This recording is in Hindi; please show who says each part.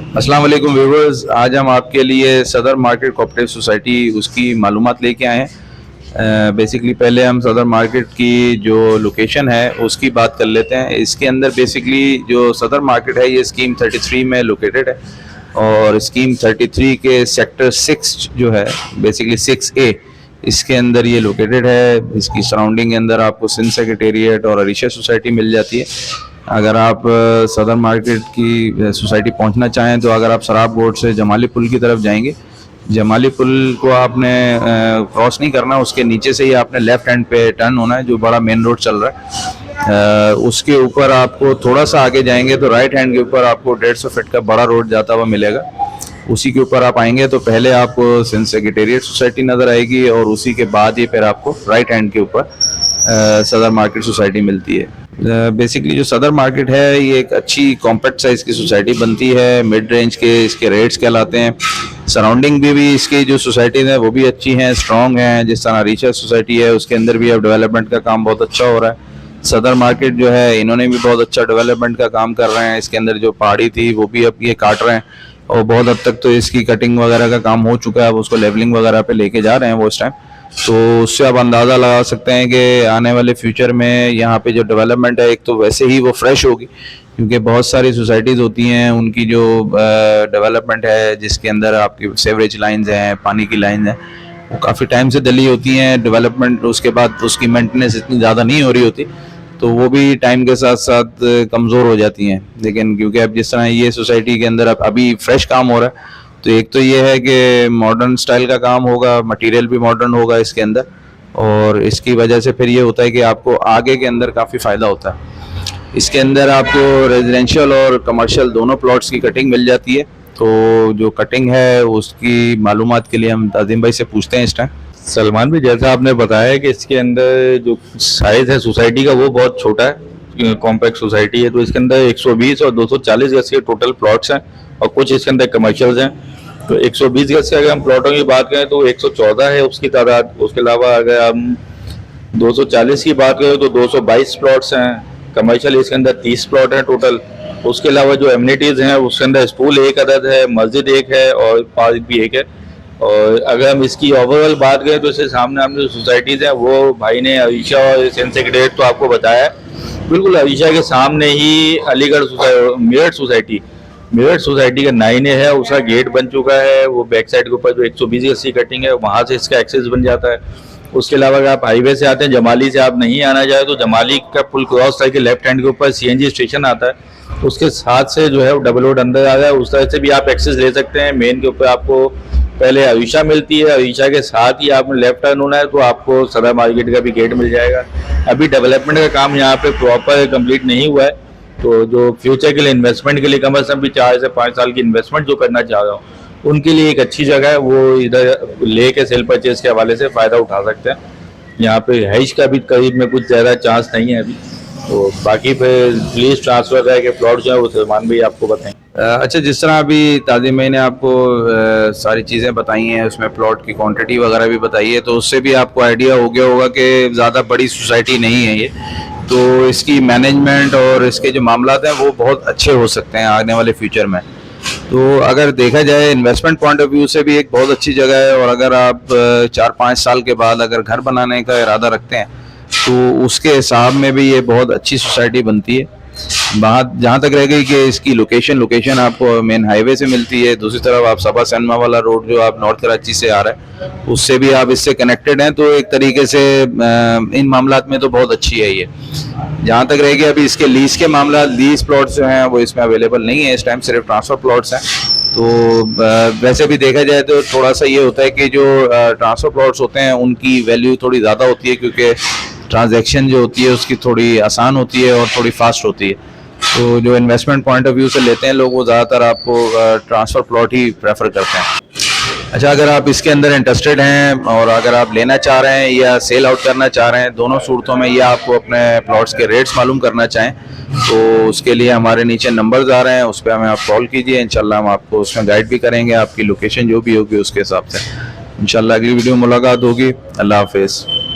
Speaker 1: अस्सलाम वालेकुम व्यूवर्स, आज हम आपके लिए सदर मार्केट कोऑपरेटिव सोसाइटी उसकी मालूमात लेके आए हैं। बेसिकली पहले हम सदर मार्केट की जो लोकेशन है उसकी बात कर लेते हैं। इसके अंदर बेसिकली जो सदर मार्केट है ये स्कीम 33 में लोकेटेड है और स्कीम 33 के सेक्टर 6 जो है बेसिकली 6A इसके अंदर ये लोकेटेड है। इसकी सराउंडिंग के अंदर आपको सिंध सेक्रेटेरिएट और अरीशा सोसाइटी मिल जाती है। अगर आप सदर मार्केट की सोसाइटी पहुंचना चाहें तो अगर आप सराब रोड से जमाली पुल की तरफ जाएंगे, जमाली पुल को आपने क्रॉस नहीं करना, उसके नीचे से ही आपने लेफ्ट हैंड पे टर्न होना है, जो बड़ा मेन रोड चल रहा है। उसके ऊपर आपको थोड़ा सा आगे जाएंगे तो राइट हैंड के ऊपर आपको 150 फीट का बड़ा रोड जाता हुआ मिलेगा। उसी के ऊपर आप आएंगे तो पहले आपको सिंध सेक्रेटेरिएट सोसाइटी नज़र आएगी और उसी के बाद ही फिर आपको राइट हैंड के ऊपर सदर मार्केट सोसाइटी मिलती है। बेसिकली जो सदर मार्केट है ये एक अच्छी कॉम्पैक्ट साइज की सोसाइटी बनती है। मिड रेंज के इसके रेट्स कहलाते हैं। सराउंडिंग भी इसकी जो सोसाइटीज़ हैं वो भी अच्छी हैं, स्ट्रॉन्ग हैं। जिस तरह अरीशा सोसाइटी है उसके अंदर भी अब डेवलपमेंट का काम बहुत अच्छा हो रहा है। सदर मार्केट जो है इन्होंने भी बहुत अच्छा डेवलपमेंट का काम कर रहे हैं। इसके अंदर जो पहाड़ी थी वो भी अब ये काट रहे हैं और बहुत हद तक तो इसकी कटिंग वगैरह का काम हो चुका है। अब उसको लेवलिंग वगैरह पे लेके जा रहे हैं वो इस टाइम। तो उससे आप अंदाज़ा लगा सकते हैं कि आने वाले फ्यूचर में यहाँ पे जो डेवलपमेंट है एक तो वैसे ही वो फ्रेश होगी, क्योंकि बहुत सारी सोसाइटीज़ होती हैं उनकी जो डेवलपमेंट है जिसके अंदर आपकी सेवरेज लाइंस हैं, पानी की लाइंस हैं, वो काफ़ी टाइम से डली होती हैं। डेवलपमेंट उसके बाद उसकी मेंटेनेंस इतनी ज़्यादा नहीं हो रही होती, तो वो भी टाइम के साथ साथ कमज़ोर हो जाती हैं। लेकिन क्योंकि अब जिस तरह ये सोसाइटी के अंदर अब अभी फ्रेश काम हो रहा है, तो एक तो ये है कि मॉडर्न स्टाइल का काम होगा, मटेरियल भी मॉडर्न होगा इसके अंदर, और इसकी वजह से फिर ये होता है कि आपको आगे के अंदर काफ़ी फ़ायदा होता है। इसके अंदर आपको रेजिडेंशियल और कमर्शियल दोनों प्लॉट्स की कटिंग मिल जाती है। तो जो कटिंग है उसकी मालूमात के लिए हम ताजिम भाई से पूछते हैं इस टाइम।
Speaker 2: सलमान भी, जैसा आपने बताया कि इसके अंदर जो साइज है सोसाइटी का वो बहुत छोटा है, कॉम्पैक्ट सोसाइटी है, तो इसके अंदर 120 और 240 गज के टोटल प्लॉट्स हैं और कुछ इसके अंदर कमर्शियल्स हैं। तो 120 गज से अगर हम प्लॉटों की बात करें तो 114 है उसकी तादाद। उसके अलावा अगर हम 240 की बात करें तो 222 प्लॉट्स हैं। कमर्शियल इसके अंदर 30 प्लॉट हैं टोटल। उसके अलावा जो एमिनिटीज़ हैं उसके अंदर स्कूल एक अदद है, मस्जिद एक है और पार्क भी एक है। और अगर हम इसकी ओवरऑल बात करें तो इससे सामने हमने जो सोसाइटीज़ हैं वो भाई ने अरीशा और सिंध सेक्रेटेरिएट तो आपको बताया है। बिल्कुल अरीशा के सामने ही अलीगढ़ मेरठ सोसाइटी का 9A है, उसका गेट बन चुका है। वो बैक साइड के ऊपर जो 120 गज की कटिंग है वहाँ से इसका एक्सेस बन जाता है। उसके अलावा अगर आप हाईवे से आते हैं, जमाली से आप नहीं आना चाहे तो जमाली का पुल क्रॉस करके लेफ्ट हैंड के ऊपर CNG स्टेशन आता है, उसके साथ से जो है वो डबल रोड अंदर आ रहा है, उस तरह से भी आप एक्सेस ले सकते हैं। मेन के ऊपर आपको पहले अरीशा मिलती है, अरीशा के साथ ही आपने लेफ्ट टर्न होना है तो आपको सदर मार्केट का भी गेट मिल जाएगा। अभी डेवलपमेंट का काम यहाँ पे प्रॉपर कंप्लीट नहीं हुआ है, तो जो फ्यूचर के लिए इन्वेस्टमेंट के लिए कम से कम भी 4 से 5 साल की इन्वेस्टमेंट जो करना चाह रहा हूँ उनके लिए एक अच्छी जगह है। वो इधर ले के सेल परचेज के हवाले से फ़ायदा उठा सकते हैं। यहाँ पे हैश का भी करीब में कुछ ज़्यादा चांस नहीं है अभी। तो बाकी फिर लीज ट्रांसफर रह के प्लॉट जो है वो सलमान भाई आपको बताएं।
Speaker 1: अच्छा, जिस तरह अभी ताजिम भाई ने आपको सारी चीज़ें बताई हैं, उसमें प्लॉट की क्वांटिटी वगैरह भी बताई है, तो उससे भी आपको आइडिया हो गया होगा कि ज़्यादा बड़ी सोसाइटी नहीं है ये। तो इसकी मैनेजमेंट और इसके जो मामलात हैं वो बहुत अच्छे हो सकते हैं आने वाले फ्यूचर में। तो अगर देखा जाए इन्वेस्टमेंट पॉइंट ऑफ व्यू से भी एक बहुत अच्छी जगह है। और अगर आप 4-5 साल के बाद अगर घर बनाने का इरादा रखते हैं तो उसके हिसाब में भी ये बहुत अच्छी सोसाइटी बनती है। बात जहाँ तक रह गई कि इसकी लोकेशन आपको मेन हाईवे से मिलती है, दूसरी तरफ आप सबा सैनमा वाला रोड जो आप नॉर्थ कराची से आ रहा है उससे भी आप इससे कनेक्टेड हैं, तो एक तरीके से इन मामलात में तो बहुत अच्छी है ये। जहाँ तक रहेगी अभी इसके लीज के मामला, लीज प्लॉट्स जो हैं वो इसमें अवेलेबल नहीं है इस टाइम, सिर्फ ट्रांसफर प्लॉट्स हैं। तो वैसे भी देखा जाए तो थोड़ा सा ये होता है कि जो ट्रांसफर प्लॉट्स होते हैं उनकी वैल्यू थोड़ी ज़्यादा होती है, क्योंकि ट्रांजैक्शन जो होती है उसकी थोड़ी आसान होती है और थोड़ी फास्ट होती है। तो जो इन्वेस्टमेंट पॉइंट ऑफ व्यू से लेते हैं लोग वो ज़्यादातर आपको ट्रांसफ़र प्लॉट ही प्रेफर करते हैं। अच्छा, अगर आप इसके अंदर इंटरेस्टेड हैं और अगर आप लेना चाह रहे हैं या सेल आउट करना चाह रहे हैं, दोनों सूरतों में, या आपको अपने प्लॉट्स के रेट्स मालूम करना चाहें, तो उसके लिए हमारे नीचे नंबर्स आ रहे हैं, उस पर हमें आप कॉल कीजिए। इंशाल्लाह हम आपको उसमें गाइड भी करेंगे, आपकी लोकेशन जो भी होगी उसके हिसाब से। इंशाल्लाह अगली वीडियो में मुलाकात होगी। अल्लाह हाफिज़।